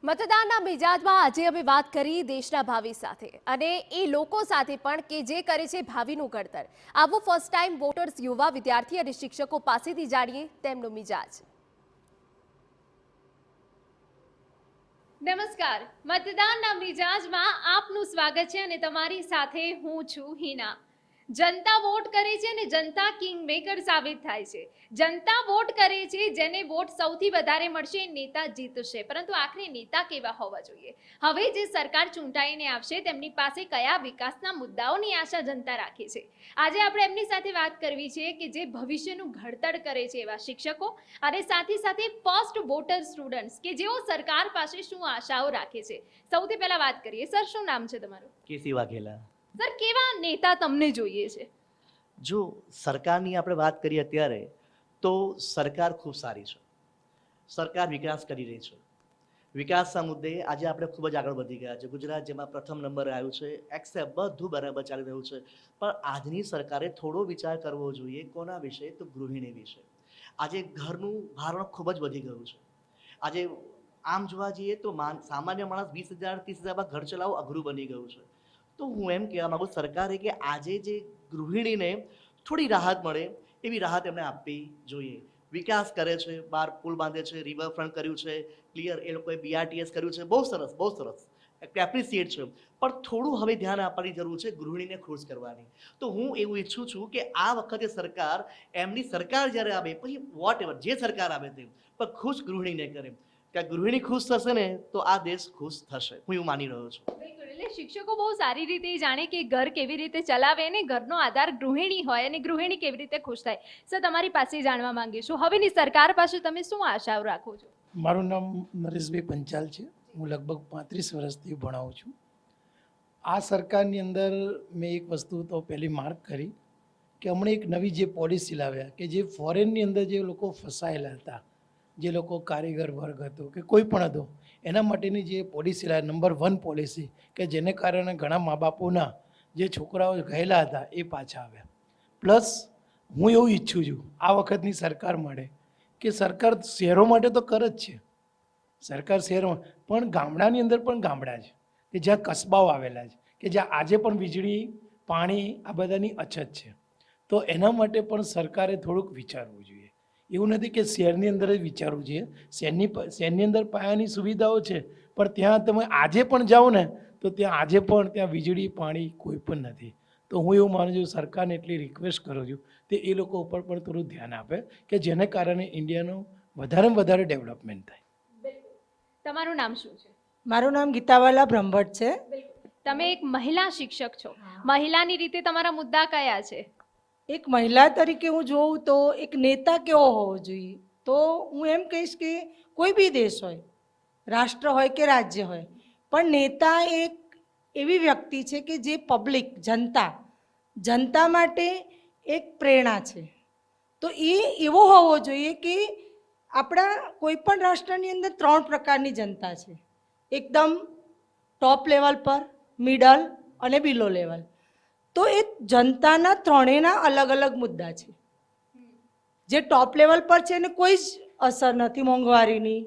મતદાનના મિજાજમાં આજે અમે વાત કરી દેશના ભાવિ સાથે અને એ લોકો સાથે પણ કે જે કરે છે ભાવિનું ઘડતર. આવો ફર્સ્ટ ટાઈમ વોટર્સ યુવા વિદ્યાર્થી અને શિક્ષકો પાસેથી જાણીએ તેમનો મિજાજ. નમસ્કાર, મતદાનના મિજાજમાં આપનું સ્વાગત છે અને તમારી સાથે હું છું હિના. જનતા વોટ કરે છે અને જનતા કિંગ મેકર સાબિત થાય છે. જનતા વોટ કરે છે, જેને વોટ સૌથી વધારે મળશે નેતા જીતશે. પરંતુ આખરે નેતા કેવા હોવા જોઈએ? હવે જે સરકાર ચૂંટાઈને આવશે તેમની પાસે કયા વિકાસના મુદ્દાઓની આશા જનતા રાખે છે? આજે આપણે એમની સાથે વાત કરવી છે કે જે ભવિષ્યનું ઘડતર કરે છે એવા શિક્ષકો અને સાથે સાથે ફર્સ્ટ વોટર સ્ટુડન્ટ્સ કે જેઓ સરકાર પાસે શું આશાઓ રાખે છે. સૌથી પહેલા વાત કરીએ, સર શું નામ છે તમારું? કેસી વાઘેલા. સર કેવા નેતા તમને જોઈએ છે? જો સરકારની આપણે વાત કરીએ અત્યારે તો સરકાર ખૂબ સારી છે. સરકાર વિકાસ કરી રહી છે. વિકાસના મુદ્દે આજે આપણે ખૂબ જ આગળ વધી ગયા છે. ગુજરાત જેમાં પ્રથમ નંબરે આવ્યું છે, એક્સેપ્ટ બધું બરાબર ચાલી રહ્યું છે. પણ આજની સરકારે થોડો વિચાર કરવો જોઈએ. કોના વિશે? તો ગૃહિણી વિશે. આજે ઘરનું ભારણ ખૂબ જ વધી ગયું છે. આજે આમ જોવા જઈએ તો સામાન્ય માણસ 20,000 30,000 ઘર ચલાવવું અઘરું બની ગયું છે. તો હું એમ કહેવા માંગુ સરકારે કે આજે જે ગૃહિણીને થોડી રાહત મળે એવી રાહત એમને આપવી જોઈએ. વિકાસ કરે છે, 12 પુલ બાંધે છે, રિવરફ્રન્ટ કર્યું છે, ક્લિયર એ લોકોએ BRTS કર્યું છે, બહુ સરસ બહુ સરસ, એપ્રિસિએટ છે. પણ થોડું હવે ધ્યાન આપવાની જરૂર છે ગૃહિણીને ખુશ કરવાની. તો હું એવું ઈચ્છું છું કે આ વખતે સરકાર એમની સરકાર જ્યારે આવે પછી વોટ એવર જે સરકાર આવે તે પણ ખુશ ગૃહિણીને કરે. કે ગૃહિણી ખુશ થશે ને તો આ દેશ ખુશ થશે. હું એવું માની રહ્યો છું. એટલે શિક્ષકો બહુ સારી રીતે જાણે કે ઘર કેવી રીતે ચલાવે અને ઘરનો આધાર ગૃહિણી હોય અને ગૃહિણી કેવી રીતે ખુશ થાય. સર તમારી પાસે જાણવા માંગીશું, હવેની સરકાર પાસે તમે શું આશાઓ રાખો છો? મારું નામ નરેશભાઈ પંચાલ છે. હું લગભગ 35 વર્ષથી ભણાવું છું. આ સરકારની અંદર મેં એક વસ્તુ તો પહેલી માર્ક કરી કે હમણાં એક નવી જે પોલિસી લાવ્યા કે જે ફોરેનની અંદર જે લોકો ફસાયેલા હતા, જે લોકો કારીગર વર્ગ હતો કે કોઈ પણ હતો, એના માટેની જે પોલિસી લાવ્યા, નંબર 1 પોલિસી, કે જેને કારણે ઘણા મા બાપોના જે છોકરાઓ ગયેલા હતા એ પાછા આવ્યા. પ્લસ હું એવું ઈચ્છું છું આ વખતની સરકાર માટે કે સરકાર શહેરો માટે તો કરે જ છે, સરકાર શહેરોમાં પણ ગામડાની અંદર પણ ગામડા છે કે જ્યાં કસ્બાઓ આવેલા છે કે જ્યાં આજે પણ વીજળી પાણી આ બધાની અછત છે. તો એના માટે પણ સરકારે થોડુંક વિચારવું જોઈએ. એવું નથી કે શહેરની અંદર જ વિચારવું જોઈએ. શહેરની અંદર પાયાની સુવિધાઓ છે પણ ત્યાં તમે આજે પણ જાઓ ને તો ત્યાં આજે પણ ત્યાં વીજળી પાણી કોઈ પણ નથી. તો હું એવું માનું છું, સરકારને એટલી રિક્વેસ્ટ કરું છું કે એ લોકો ઉપર પણ થોડું ધ્યાન આપે કે જેને કારણે ઇન્ડિયાનું વધારેમાં વધારે ડેવલપમેન્ટ થાય. તમારું નામ શું છે? મારું નામ ગીતાવાલા બ્રહ્મભટ્ટ છે. તમે એક મહિલા શિક્ષક છો. મહિલાની રીતે તમારા મુદ્દા કયા છે? એક મહિલા તરીકે હું જોઉં તો એક નેતા કેવો હોવો જોઈએ, તો હું એમ કહીશ કે કોઈ બી દેશ હોય, રાષ્ટ્ર હોય કે રાજ્ય હોય, પણ નેતા એક એવી વ્યક્તિ છે કે જે પબ્લિક જનતા માટે એક પ્રેરણા છે. તો એ એવો હોવો જોઈએ કે આપણા કોઈ પણ રાષ્ટ્રની અંદર 3 પ્રકારની જનતા છે, એકદમ ટોપ લેવલ પર, મિડલ અને બિલો લેવલ. તો એ જનતાના ત્રણેયના અલગ અલગ મુદ્દા છે. જે ટોપ લેવલ પર છે એને કોઈ જ અસર નથી મોંઘવારીની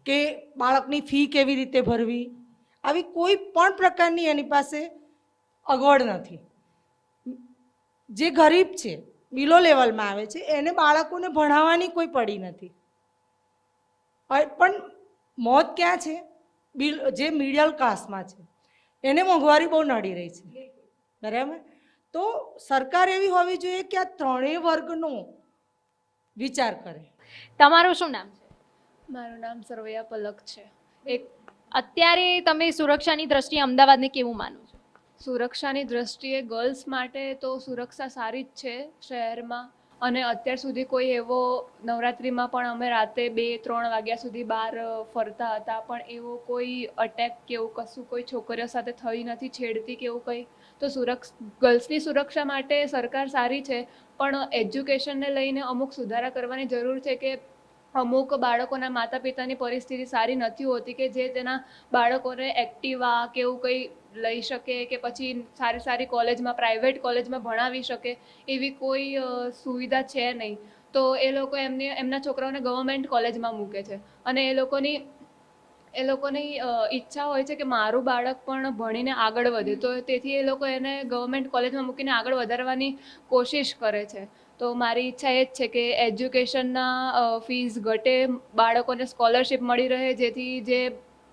કે બાળકની ફી કેવી રીતે ભરવી, આવી કોઈ પણ પ્રકારની એની પાસે અગવડ નથી. જે ગરીબ છે, બિલો લેવલમાં આવે છે, એને બાળકોને ભણાવવાની કોઈ પડી નથી. પણ મોત ક્યાં છે? જે મિડલ ક્લાસમાં છે એને મોંઘવારી બહુ નડી રહી છે, બરાબર. તો સરકાર એવી હોવી જોઈએ કે આ ત્રણેય વર્ગનો વિચાર કરે. તમારું શું નામ છે? મારું નામ સરવૈયા પલક છે. એક અત્યારે તમે સુરક્ષાની દ્રષ્ટિએ અમદાવાદને કેવું માનો છો? સુરક્ષાની દ્રષ્ટિએ ગર્લ્સ માટે તો સુરક્ષા સારી જ છે શહેરમાં, અને અત્યાર સુધી કોઈ એવો નવરાત્રિમાં પણ અમે રાતે 2-3 વાગ્યા સુધી બહાર ફરતા હતા, પણ એવો કોઈ અટેક કે એવું કશું કોઈ છોકરીઓ સાથે થઈ નથી, છેડતી કે એવું કંઈ. તો ગર્લ્સની સુરક્ષા માટે સરકાર સારી છે, પણ એજ્યુકેશનને લઈને અમુક સુધારા કરવાની જરૂર છે કે અમુક બાળકોના માતા પિતાની પરિસ્થિતિ સારી નથી હોતી કે જે તેના બાળકોને એક્ટિવા કે એવું કંઈ લઈ શકે કે પછી સારી કોલેજમાં, પ્રાઇવેટ કોલેજમાં ભણાવી શકે એવી કોઈ સુવિધા છે નહીં. તો એ લોકો એમના છોકરાઓને ગવર્મેન્ટ કોલેજમાં મૂકે છે અને એ લોકોની એ લોકોની ઈચ્છા હોય છે કે મારું બાળક પણ ભણીને આગળ વધે, તો તેથી એ લોકો એને ગવર્મેન્ટ કોલેજમાં મૂકીને આગળ વધારવાની કોશિશ કરે છે. તો મારી ઈચ્છા એ જ છે કે એજ્યુકેશનના ફીસ ઘટે, બાળકોને સ્કોલરશિપ મળી રહે, જેથી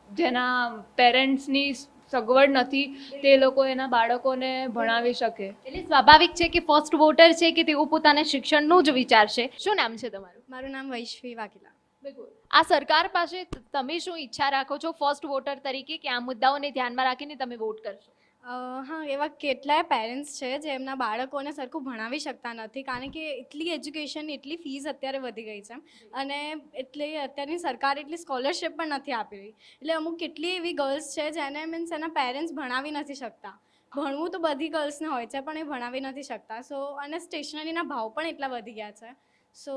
જેના પેરેન્ટ્સની સગવડ નથી તે લોકો એના બાળકોને ભણાવી શકે. એટલે સ્વાભાવિક છે કે ફર્સ્ટ વોટર છે કે તેઓ પોતાના શિક્ષણનું જ વિચારશે. શું નામ છે તમારું? મારું નામ વૈશ્વી વાઘેલા. આ સરકાર પાસે તમે શું ઈચ્છા રાખો છો ફર્સ્ટ વોટર તરીકે કે આ મુદ્દાઓને ધ્યાનમાં રાખીને તમે વોટ કરશો? હા, એવા કેટલાય પેરેન્ટ્સ છે જે એમના બાળકોને સરખું ભણાવી શકતા નથી, કારણ કે એટલી એજ્યુકેશનની એટલી ફીસ અત્યારે વધી ગઈ છે અને એટલે અત્યારની સરકાર એટલી સ્કોલરશિપ પણ નથી આપી રહી. એટલે અમુક કેટલી એવી ગર્લ્સ છે જેને મીન્સ એના પેરેન્ટ્સ ભણાવી નથી શકતા. ભણવું તો બધી ગર્લ્સને હોય છે પણ એ ભણાવી નથી શકતા. સો અને સ્ટેશનરીના ભાવ પણ એટલા વધી ગયા છે. સો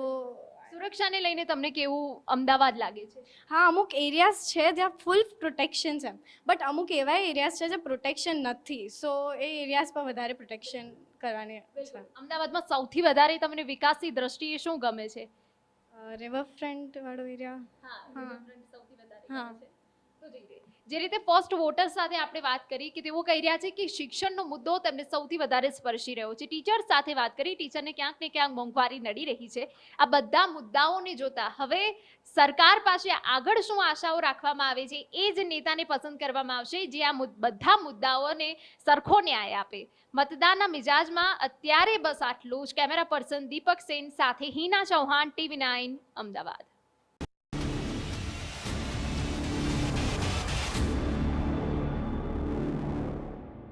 સુરક્ષાને લઈને તમને કેવું અમદાવાદ લાગે છે? હા, અમુક એરિયાઝ છે જ્યાં ફૂલ પ્રોટેક્શન છે, બટ અમુક એવા એરિયાઝ છે જ્યાં પ્રોટેક્શન નથી. સો એ એરિયાઝ પર વધારે પ્રોટેક્શન કરવાની છે. અમદાવાદમાં સૌથી વધારે તમને વિકાસની દ્રષ્ટિએ શું ગમે છે? રિવરફ્રન્ટ વાળો એરિયા. હા. જે રીતે ફર્સ્ટ વોટર સાથે આપણે વાત કરી કે તેઓ કહી રહ્યા છે કે શિક્ષણનો મુદ્દો તેમને સૌથી વધારે સ્પર્શી રહ્યો છે. ટીચર સાથે વાત કરી, ટીચરને ક્યાંક ને ક્યાંક મોંઘવારી નડી રહી છે. આ બધા મુદ્દાઓને જોતા હવે સરકાર પાસે આગળ શું આશાઓ રાખવામાં આવે છે એ જ નેતાને પસંદ કરવામાં આવશે જે આ બધા મુદ્દાઓને સરખો ન્યાય આપે. મતદાનના મિજાજમાં અત્યારે બસ આટલું જ. કેમેરા પર્સન દીપક સેન સાથે હિના ચૌહાણ, TV9 અમદાવાદ.